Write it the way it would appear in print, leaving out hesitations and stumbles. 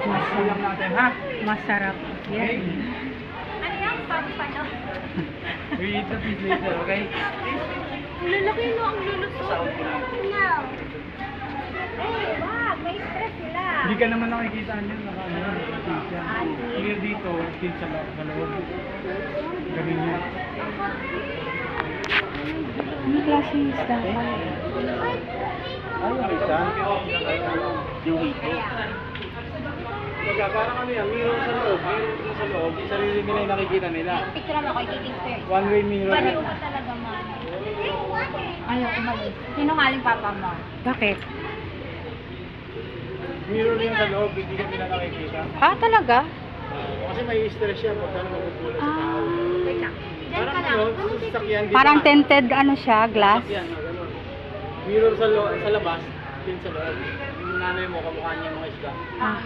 Masarap natin, ha? Masarap. Yan. Ano yan? Paano? We eat the fish later, okay? Ang lalaki no, ang lulusot. No. Ay, wag. May stress sila. Hindi ka naman nakikita niyan. Clear dito, tin sa loob. Galing niya. Ano klaseng isda? Ay, yung isa? Yung hito. Parang ano yan, mirror sa loob. Mirror din sa loob. Yung sarili nila yung nakikita nila. Picture mo ko, i-picture. One-way mirror. Baliw ka talaga, man. Ayaw, umalis. Sinungaling papa mo. Bakit? Mirror din sa loob, hindi ka nila nakikita. Ah, talaga? Kasi may stress siya pagka magugulat sa tao. Wait lang. Diyan Parang ka lang. ano, sasakyan dito. Parang tinted ano siya, glass? Sasakyan, ganun. Mirror sa labas, tin sa loob. Yung nanay mo, kamukha niya yung mga isda. Ah.